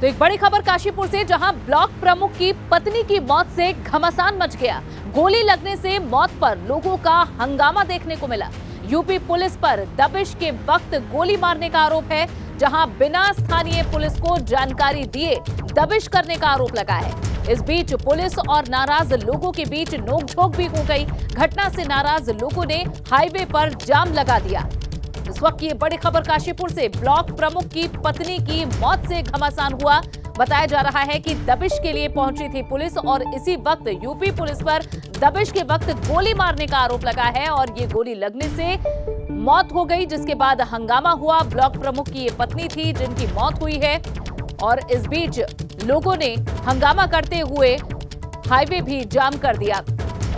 तो एक बड़ी खबर काशीपुर से, जहां ब्लॉक प्रमुख की पत्नी की मौत से घमासान मच गया। गोली लगने से मौत पर लोगों का हंगामा देखने को मिला। यूपी पुलिस पर दबिश के वक्त गोली मारने का आरोप है, जहां बिना स्थानीय पुलिस को जानकारी दिए दबिश करने का आरोप लगा है। इस बीच पुलिस और नाराज लोगों के बीच नोकझोंक भी हो गई। घटना से नाराज लोगों ने हाईवे पर जाम लगा दिया। इस वक्त ये बड़ी खबर काशीपुर से, ब्लॉक प्रमुख की पत्नी की मौत से घमासान हुआ। बताया जा रहा है कि दबिश के लिए पहुंची थी पुलिस और इसी वक्त यूपी पुलिस पर दबिश के वक्त गोली मारने का आरोप लगा है और ये गोली लगने से मौत हो गई, जिसके बाद हंगामा हुआ। ब्लॉक प्रमुख की ये पत्नी थी जिनकी मौत हुई है और इस बीच लोगों ने हंगामा करते हुए हाईवे भी जाम कर दिया।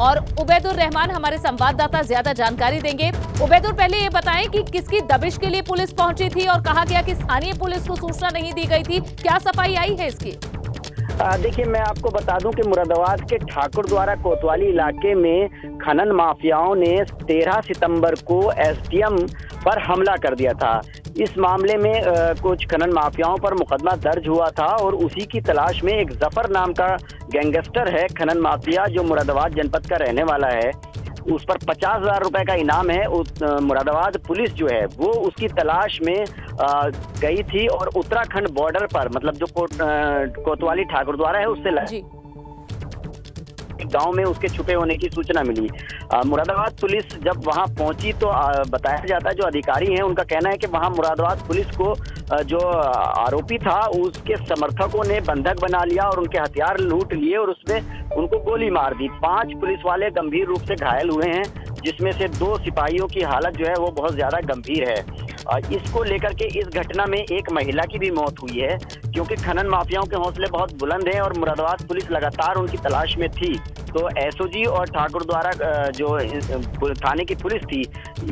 और उबैदुर रहमान हमारे संवाददाता ज्यादा जानकारी देंगे। उबैदुर, पहले ये बताएं कि किसकी दबिश के लिए पुलिस पहुंची थी और कहा गया कि स्थानीय पुलिस को सूचना नहीं दी गई थी, क्या सफाई आई है इसकी? देखिए, मैं आपको बता दूं कि मुरादाबाद के ठाकुरद्वारा कोतवाली इलाके में खनन माफियाओं ने 13 सितंबर को एसडीएम पर हमला कर दिया था। इस मामले में कुछ खनन माफियाओं पर मुकदमा दर्ज हुआ था और उसी की तलाश में एक जफर नाम का गैंगस्टर है, खनन माफिया, जो मुरादाबाद जनपद का रहने वाला है। उस पर 50,000 रुपए का इनाम है। मुरादाबाद पुलिस जो है वो उसकी तलाश में गई थी और उत्तराखंड बॉर्डर पर, मतलब जो कोतवाली ठाकुरद्वारा है उससे गांव में उसके छुपे होने की सूचना मिली। मुरादाबाद पुलिस जब वहां पहुंची तो बताया जाता है, जो अधिकारी हैं उनका कहना है कि वहां मुरादाबाद पुलिस को जो आरोपी था उसके समर्थकों ने बंधक बना लिया और उनके हथियार लूट लिए और उसमें उनको गोली मार दी। 5 पुलिस वाले गंभीर रूप से घायल हुए हैं, जिसमें से 2 सिपाहियों की हालत जो है वो बहुत ज्यादा गंभीर है। इसको लेकर के इस घटना में एक महिला की भी मौत हुई है, क्योंकि खनन माफियाओं के हौसले बहुत बुलंद हैं और मुरादाबाद पुलिस लगातार उनकी तलाश में थी। तो एसओजी और ठाकुरद्वारा जो थाने की पुलिस थी,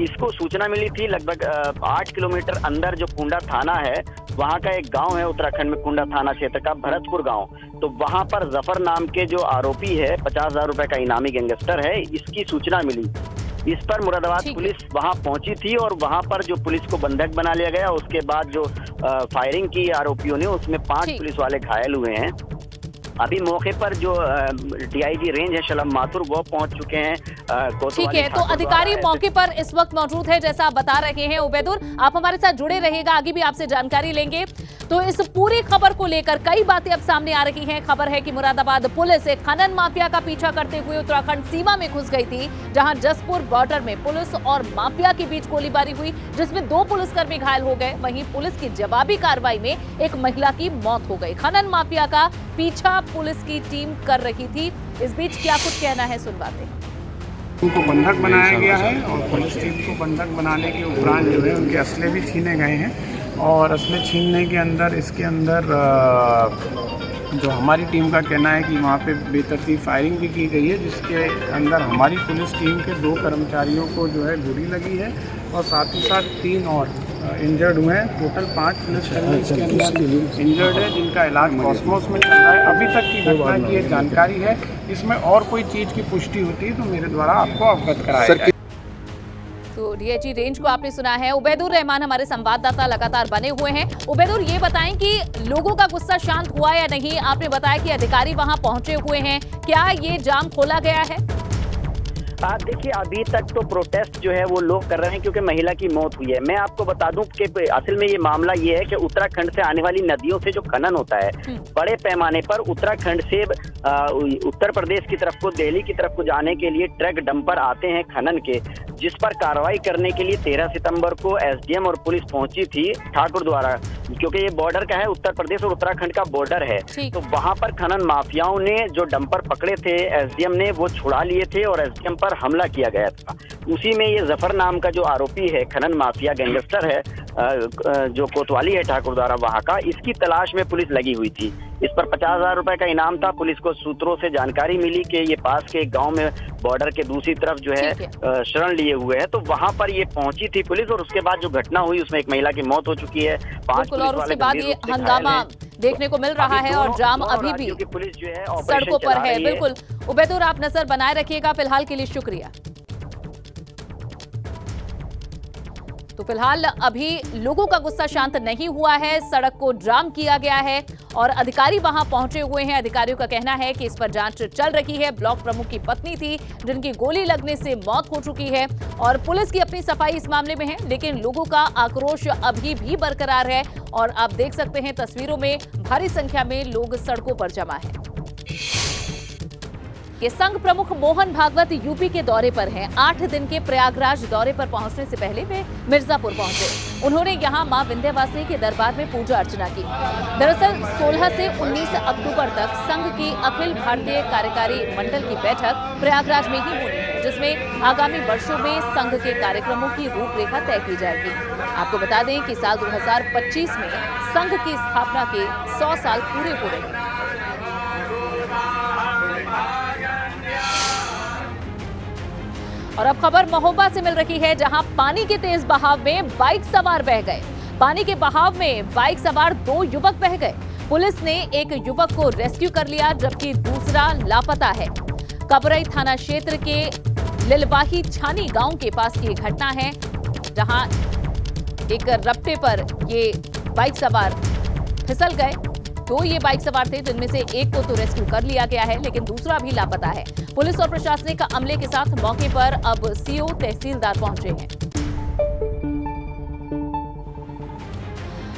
इसको सूचना मिली थी लगभग 8 किलोमीटर अंदर जो कुंडा थाना है, वहाँ का एक गांव है उत्तराखंड में, कुंडा थाना क्षेत्र का भरतपुर गांव। तो वहाँ पर जफर नाम के जो आरोपी है, 50,000 रुपए का इनामी गैंगस्टर है, इसकी सूचना मिली। इस पर मुरादाबाद पुलिस वहां पहुंची थी और वहां पर जो पुलिस को बंधक बना लिया गया। उसके बाद जो फायरिंग की आरोपियों ने, उसमें 5 पुलिस वाले घायल हुए हैं। अभी मौके पर जो डीआईजी रेंज है शलम माथुर, वो पहुंच चुके हैं। ठीक है, तो अधिकारी मौके पर इस वक्त मौजूद है, जैसा आप बता रहे हैं। उबैदुर, आप हमारे साथ जुड़े रहिएगा, आगे भी आपसे जानकारी लेंगे। तो इस पूरी खबर को लेकर कई बातें अब सामने आ रही हैं। खबर है कि मुरादाबाद पुलिस एक खनन माफिया का पीछा करते हुए उत्तराखंड सीमा में घुस गई थी, जहां जसपुर बॉर्डर में पुलिस और माफिया के बीच गोलीबारी हुई, जिसमें 2 पुलिसकर्मी घायल हो गए। वहीं पुलिस की जवाबी कार्रवाई में एक महिला की मौत हो गई। खनन माफिया का पीछा पुलिस की टीम कर रही थी। इस बीच क्या कुछ कहना है, सुनवाते हैं। उनको बंधक बनाया गया है और पुलिस टीम को बंधक बनाने के उपरांत जो है उनके असले भी छीने गए हैं और असले छीनने के अंदर इसके अंदर जो हमारी टीम का कहना है कि वहाँ पे बेतरतीब फायरिंग भी की गई है, जिसके अंदर हमारी पुलिस टीम के 2 कर्मचारियों को जो है गोली लगी है और साथ ही साथ 3 और इंजर्ड हुए हैं। टोटल 5 पुलिसकर्मी इसके अंदर इंजर्ड है, जिनका इलाज कॉस्मोस में चल रहा है। अभी तक की घटना की ये जानकारी है। इसमें और कोई चीज़ की पुष्टि होती है तो मेरे द्वारा आपको अवगत कराया जाए। तो डीआईजी रेंज को आपने सुना है। उबैदुर रहमान हमारे संवाददाता लगातार बने हुए हैं। उबैदुर, ये बताएं कि लोगों का गुस्सा शांत हुआ या नहीं? आपने बताया कि अधिकारी वहां पहुंचे हुए हैं, क्या ये जाम खोला गया है? देखिए, अभी तक तो प्रोटेस्ट जो है वो लोग कर रहे हैं क्योंकि महिला की मौत हुई है। मैं आपको बता दूं कि असल में ये मामला ये है कि उत्तराखंड से आने वाली नदियों से जो खनन होता है बड़े पैमाने पर, उत्तराखंड से उत्तर प्रदेश की तरफ को, दिल्ली की तरफ को जाने के लिए ट्रक डंपर आते हैं खनन के, जिस पर कार्रवाई करने के लिए 13 सितंबर को एसडीएम और पुलिस पहुंची थी ठाकुरद्वारा, क्योंकि ये बॉर्डर का है, उत्तर प्रदेश और उत्तराखंड का बॉर्डर है। तो वहां पर खनन माफियाओं ने जो डंपर पकड़े थे, एसडीएम ने वो छुड़ा लिए थे और एसडीएम पर हमला किया गया था। उसी में ये जफर नाम का जो आरोपी है, खनन माफिया गैंगस्टर है, जो कोतवाली है ठाकुरद्वारा वहां का, इसकी तलाश में पुलिस लगी हुई थी। इस पर 50,000 रुपए का इनाम था। पुलिस को सूत्रों से जानकारी मिली कि ये पास के एक गांव में बॉर्डर के दूसरी तरफ जो है शरण लिए हुए है, तो वहां पर ये पहुंची थी पुलिस और उसके बाद जो घटना हुई उसमें एक महिला की मौत हो चुकी है। 5 पुलिस वाले उसके बाद ये हंगामा देखने को मिल रहा है और जाम अभी भी पुलिस जो है सड़कों पर है। बिल्कुल उबैदुर, आप नजर बनाए रखिएगा। फिलहाल के लिए शुक्रिया। तो फिलहाल अभी लोगों का गुस्सा शांत नहीं हुआ है, सड़क को जाम किया गया है और अधिकारी वहां पहुंचे हुए हैं। अधिकारियों का कहना है कि इस पर जांच चल रही है। ब्लॉक प्रमुख की पत्नी थी जिनकी गोली लगने से मौत हो चुकी है और पुलिस की अपनी सफाई इस मामले में है, लेकिन लोगों का आक्रोश अभी भी बरकरार है और आप देख सकते हैं तस्वीरों में भारी संख्या में लोग सड़कों पर जमा है। ये संघ प्रमुख मोहन भागवत यूपी के दौरे पर हैं। 8 दिन के प्रयागराज दौरे पर पहुंचने से पहले वे मिर्जापुर पहुंचे। उन्होंने यहां मां विंध्यवासिनी के दरबार में पूजा अर्चना की। दरअसल 16 से 19 अक्टूबर तक संघ की अखिल भारतीय कार्यकारी मंडल की बैठक प्रयागराज में ही होनी है, जिसमें आगामी वर्षों में संघ के कार्यक्रमों की रूपरेखा तय की जाएगी। आपको बता दें कि साल 2025 में संघ की स्थापना के 100 साल पूरे हो रहे हैं। और अब खबर महोबा से मिल रही है, जहां पानी के तेज बहाव में बाइक सवार बह गए। पानी के बहाव में बाइक सवार 2 युवक बह गए। पुलिस ने एक युवक को रेस्क्यू कर लिया, जबकि दूसरा लापता है। कबरई थाना क्षेत्र के लिलवाही छानी गांव के पास की घटना है, जहां एक रपटे पर ये बाइक सवार फिसल गए। 2 ये बाइक सवार थे, जिनमें से एक को तो रेस्क्यू कर लिया गया है, लेकिन दूसरा भी लापता है। पुलिस और प्रशासनिक अमले के साथ मौके पर अब सीओ तहसीलदार पहुंचे हैं।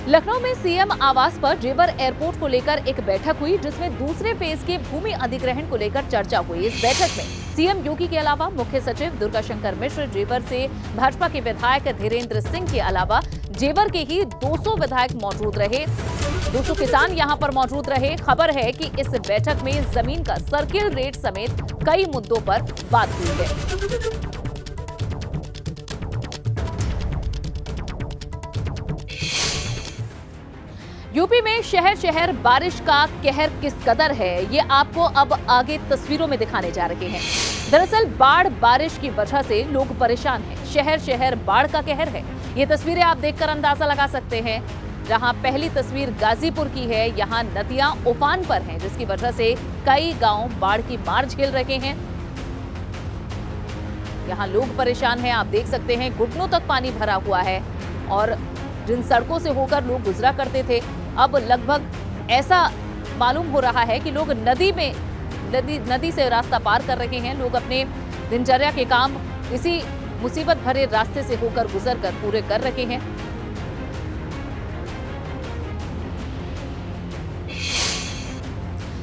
लखनऊ में सीएम आवास पर जेवर एयरपोर्ट को लेकर एक बैठक हुई, जिसमें दूसरे फेज के भूमि अधिग्रहण को लेकर चर्चा हुई। इस बैठक में सीएम योगी के अलावा मुख्य सचिव दुर्गाशंकर मिश्र, जेवर से भाजपा के विधायक धीरेन्द्र सिंह के अलावा जेवर के ही 200 विधायक मौजूद रहे। 200 किसान यहां पर मौजूद रहे। खबर है कि इस बैठक में जमीन का सर्किल रेट समेत कई मुद्दों पर बात हुई है। यूपी में शहर शहर बारिश का कहर किस कदर है, ये आपको अब आगे तस्वीरों में दिखाने जा रहे हैं। दरअसल बाढ़ बारिश की वजह से लोग परेशान हैं। शहर शहर बाढ़ का कहर है। ये तस्वीरें आप देखकर अंदाजा लगा सकते हैं। जहां पहली तस्वीर गाजीपुर की है, यहां नदियां उफान पर हैं, जिसकी वजह से कई गांव बाढ़ की मार झेल रहे हैं। यहां लोग परेशान हैं। आप देख सकते हैं घुटनों तक पानी भरा हुआ है और जिन सड़कों से होकर लोग गुजरा करते थे, अब लगभग ऐसा मालूम हो रहा है कि लोग नदी से रास्ता पार कर रहे हैं। लोग अपने दिनचर्या के काम इसी मुसीबत भरे रास्ते से होकर गुजर कर पूरे कर रहे हैं।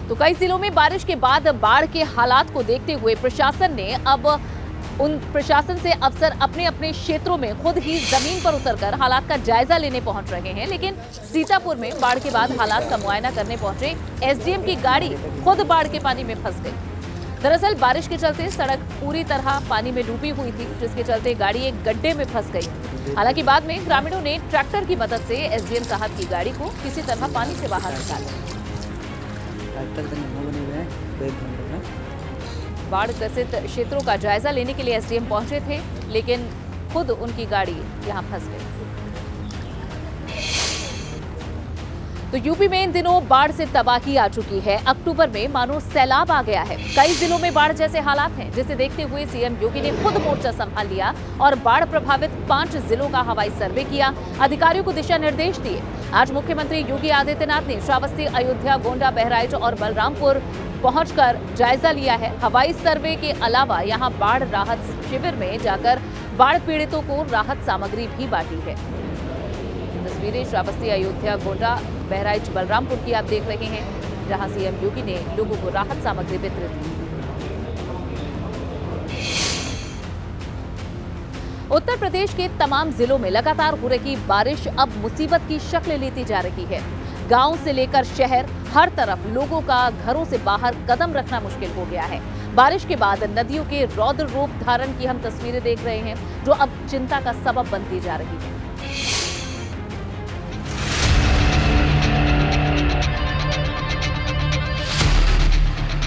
तो कई जिलों में बारिश के बाद बाढ़ के हालात को देखते हुए प्रशासन ने अब प्रशासन से अफसर अपने अपने क्षेत्रों में खुद ही जमीन पर उतरकर हालात का जायजा लेने पहुंच रहे हैं। लेकिन सीतापुर में बाढ़ के बाद हालात का मुआयना करने पहुंचे एसडीएम की गाड़ी खुद बाढ़ के पानी में फंस गई। दरअसल बारिश के चलते सड़क पूरी तरह पानी में डूबी हुई थी, जिसके चलते गाड़ी एक गड्ढे में फंस गई। हालांकि बाद में ग्रामीणों ने ट्रैक्टर की मदद से एसडीएम साहब की गाड़ी को किसी तरह पानी से बाहर निकाला। बाढ़ ग्रसित क्षेत्रों का जायजा लेने के लिए एसडीएम पहुंचे थे, लेकिन खुद उनकी गाड़ी यहां फंस गई। तो यूपी में इन दिनों बाढ़ से तबाही आ चुकी है। अक्टूबर में मानो सैलाब आ गया है। कई जिलों में बाढ़ जैसे हालात हैं, जिसे देखते हुए सीएम योगी ने खुद मोर्चा संभाल लिया और बाढ़ प्रभावित 5 जिलों का हवाई सर्वे किया, अधिकारियों को दिशा निर्देश दिए। आज मुख्यमंत्री योगी आदित्यनाथ ने श्रावस्ती, अयोध्या, गोंडा, बहराइच और बलरामपुर पहुंचकर जायजा लिया है। हवाई सर्वे के अलावा यहां बाढ़ राहत शिविर में जाकर बाढ़ पीड़ितों को राहत सामग्री भी बांटी है। तस्वीरें श्रावस्ती, अयोध्या, गोंडा, बहराइच, बलरामपुर की आप देख रहे हैं, जहां सीएम योगी ने लोगों को राहत सामग्री वितरित की। उत्तर प्रदेश के तमाम जिलों में लगातार हो रही बारिश अब मुसीबत की शक्ल लेती जा रही है। गांव से लेकर शहर, हर तरफ लोगों का घरों से बाहर कदम रखना मुश्किल हो गया है। बारिश के बाद नदियों के रौद्र रूप धारण की हम तस्वीरें देख रहे हैं, जो अब चिंता का सबब बनती जा रही है।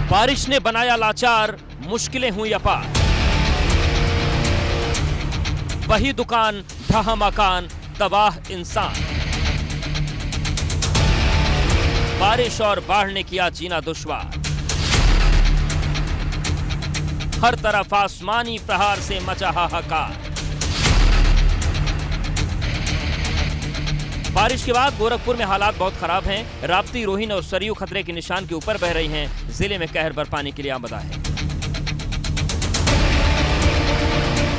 बारिश ने बनाया लाचार, मुश्किलें हुई अपार। वही दुकान, ढहा मकान, तबाह इंसान। बारिश और बाढ़ ने किया जीना दुश्वार। हर तरफ आसमानी प्रहार से मचा हाहाकार। बारिश के बाद गोरखपुर में हालात बहुत खराब हैं। राप्ती, रोहिन और सरयू खतरे के निशान के ऊपर बह रही हैं। जिले में कहर बरपाने के लिए आमदा है।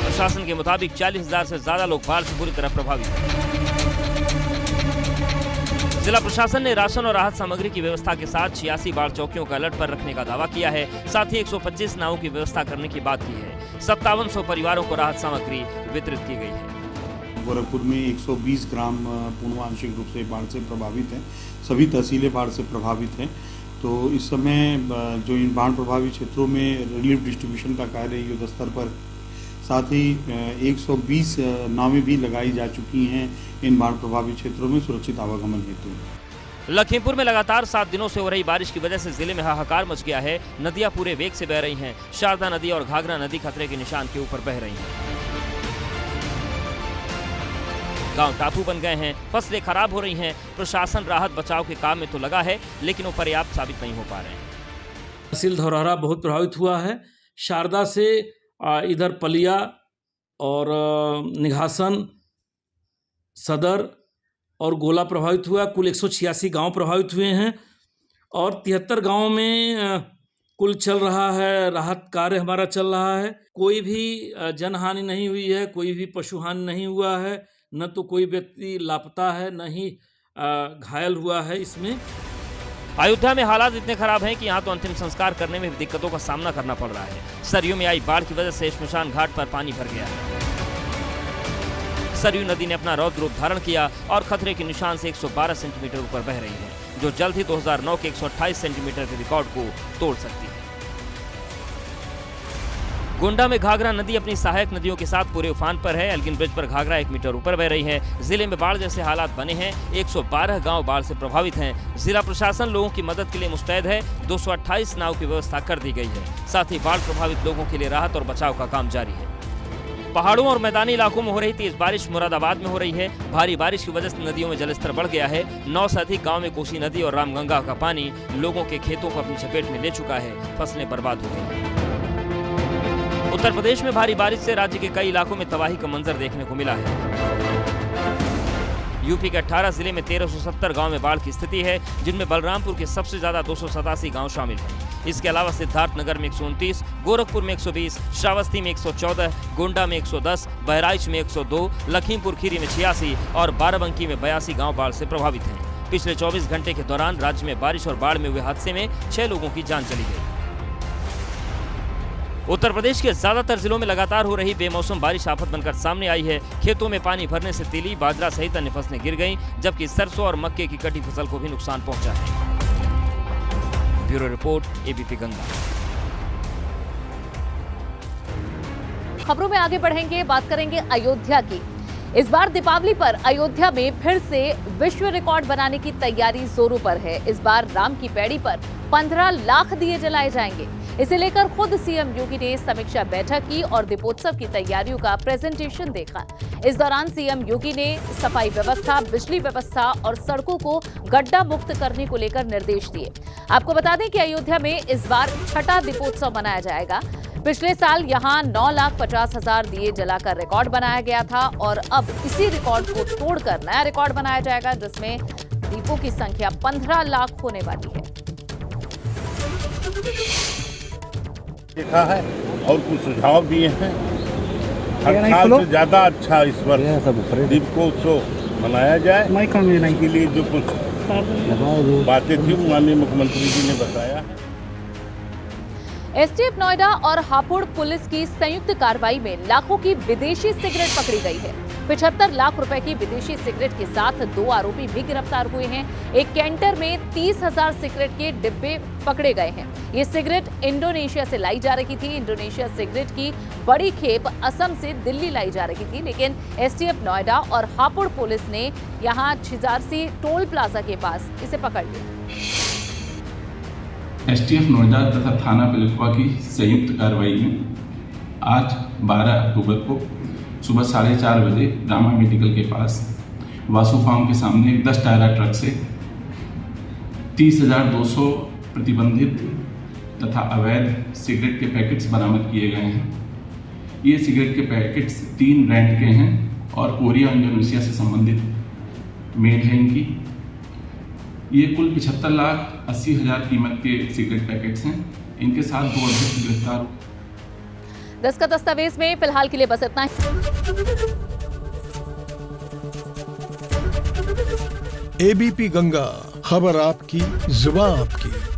प्रशासन के मुताबिक 40,000 से ज्यादा लोग बाढ़ से बुरी तरह प्रभावित हैं। जिला प्रशासन ने राशन और राहत सामग्री की व्यवस्था के साथ 86 बाढ़ चौकियों का अलर्ट पर रखने का दावा किया है। साथ ही 125 नावों की व्यवस्था करने की बात की है। 5700 परिवारों को राहत सामग्री वितरित की गई है। गोरखपुर में 120 ग्राम पूर्ण आंशिक रूप से बाढ़ से प्रभावित हैं। सभी तहसीलें बाढ़ से प्रभावित हैं। तो इस समय जो इन बाढ़ प्रभावित क्षेत्रों में रिलीफ डिस्ट्रीब्यूशन का कार्य युद्ध स्तर पर, साथ ही 120 नावें भी लगाई जा चुकी हैं इन बाढ़ प्रभावित क्षेत्रों में सुरक्षित आवागमन हेतु। लखीमपुर में लगातार 7 दिनों से हो रही बारिश की वजह से जिले में हाहाकार मच गया है। नदियां पूरे वेग से बह रही हैं। शारदा नदी और घाघरा नदी खतरे के निशान के ऊपर बह रही हैं। गांव टापू बन गए हैं। फसलें खराब हो रही हैं। प्रशासन राहत बचाव के काम में तो लगा है, लेकिन वो पर्याप्त साबित नहीं हो पा रहे हैं। तहसील धौरहरा बहुत प्रभावित हुआ है। शारदा से इधर पलिया और निघासन, सदर और गोला प्रभावित हुआ। कुल 186 गांव प्रभावित हुए हैं और 73 गांवों में कुल चल रहा है, राहत कार्य हमारा चल रहा है। कोई भी जनहानि नहीं हुई है, कोई भी पशु हानि नहीं हुआ है, न तो कोई व्यक्ति लापता है, न ही घायल हुआ है। इसमें अयोध्या में हालात इतने खराब हैं कि यहाँ तो अंतिम संस्कार करने में दिक्कतों का सामना करना पड़ रहा है। सरयू में आई बाढ़ की वजह से श्मशान घाट पर पानी भर गया है। सरयू नदी ने अपना रौद्र रूप धारण किया और खतरे के निशान से 112 सेंटीमीटर ऊपर बह रही है, जो जल्द ही 2009 के 128 सेंटीमीटर के रिकॉर्ड को तोड़ सकती है। गोंडा में घाघरा नदी अपनी सहायक नदियों के साथ पूरे उफान पर है। एल्गिन ब्रिज पर घाघरा 1 मीटर ऊपर बह रही है। जिले में बाढ़ जैसे हालात बने हैं। 112 गांव बाढ़ से प्रभावित हैं। जिला प्रशासन लोगों की मदद के लिए मुस्तैद है। 228 नाव की व्यवस्था कर दी गई है। साथ ही बाढ़ प्रभावित लोगों के लिए राहत और बचाव का काम जारी है। पहाड़ों और मैदानी इलाकों में हो रही तेज बारिश मुरादाबाद में हो रही है। भारी बारिश की वजह से नदियों में जलस्तर बढ़ गया है। 9 से अधिक गाँव में कोसी नदी और रामगंगा का पानी लोगों के खेतों को अपनी चपेट में ले चुका है। फसलें बर्बाद हो गई हैं। उत्तर प्रदेश में भारी बारिश से राज्य के कई इलाकों में तबाही का मंजर देखने को मिला है। यूपी के 18 जिले में 1370 गांव में बाढ़ की स्थिति है, जिनमें बलरामपुर के सबसे ज्यादा 287 गांव शामिल हैं। इसके अलावा सिद्धार्थनगर में 129, गोरखपुर में 120, श्रावस्ती में 114, गोंडा में 110, बहराइच में 102, लखीमपुर खीरी में 86 और बाराबंकी में 82 गाँव बाढ़ से प्रभावित हैं। पिछले 24 घंटे के दौरान राज्य में बारिश और बाढ़ में हुए हादसे में 6 लोगों की जान चली गई। उत्तर प्रदेश के ज्यादातर जिलों में लगातार हो रही बेमौसम बारिश आफत बनकर सामने आई है। खेतों में पानी भरने से तिली, बाजरा सहित अन्य फसलें गिर गईं, जबकि सरसों और मक्के की कटी फसल को भी नुकसान पहुंचा है। Bureau report, ABP Ganga. खबरों में आगे बढ़ेंगे, बात करेंगे अयोध्या की। इस बार दीपावली पर अयोध्या में फिर से विश्व रिकॉर्ड बनाने की तैयारी जोरों पर है। इस बार राम की पैड़ी पर 15 लाख दिए जलाए जाएंगे। इसे लेकर खुद सीएम योगी ने समीक्षा बैठक की और दीपोत्सव की तैयारियों का प्रेजेंटेशन देखा। इस दौरान सीएम योगी ने सफाई व्यवस्था, बिजली व्यवस्था और सड़कों को गड्ढा मुक्त करने को लेकर निर्देश दिए। आपको बता दें कि अयोध्या में इस बार छठा दीपोत्सव मनाया जाएगा। पिछले साल यहां 9,50,000 दिए जलाकर रिकॉर्ड बनाया गया था और अब इसी रिकॉर्ड को तोड़कर नया रिकॉर्ड बनाया जाएगा, जिसमें दीपों की संख्या 15 लाख होने वाली है। देखा है और कुछ सुझाव दिए हैं। हर साल से ज्यादा अच्छा इस वर्ष दीपोत्सव मनाया जाए। इसके लिए जो कुछ बातें थी माननीय मुख्यमंत्री जी ने बताया है। एसटीएफ नोएडा और हापुड़ पुलिस की संयुक्त कार्रवाई में लाखों की विदेशी सिगरेट पकड़ी गई है। 75 लाख रुपए की विदेशी सिगरेट के साथ 2 आरोपी भी गिरफ्तार हुए हैं। एक कैंटर में 30,000 सिगरेट के डिब्बे पकड़े गए हैं। ये सिगरेट इंडोनेशिया से लाई जा रही थी। इंडोनेशिया सिगरेट की बड़ी खेप असम से दिल्ली लाई जा रही थी, लेकिन एसटीएफ नोएडा और हापुड़ पुलिस ने यहां छिजारसी टोल प्लाजा के पास इसे पकड़ लिया। एसटीएफ नोएडा तथा थाना पिलखुआ की संयुक्त कार्रवाई में आज 12 अक्टूबर को सुबह 4:30 बजे रामा मेडिकल के पास वासु फार्म के सामने एक 10 टायरा ट्रक से 30,200 प्रतिबंधित तथा अवैध सिगरेट के पैकेट्स बरामद किए गए हैं। ये सिगरेट के पैकेट्स 3 ब्रांड के हैं और कोरिया इंडोनेशिया से संबंधित मेड है इनकी। ये कुल 75,80,000 कीमत के सिगरेट पैकेट्स हैं। इनके साथ 2 अभियुक्त गिरफ्तार। दस्तखत दस्तावेज में फिलहाल के लिए बस इतना ही। एबीपी गंगा, खबर आपकी, जुबान आपकी।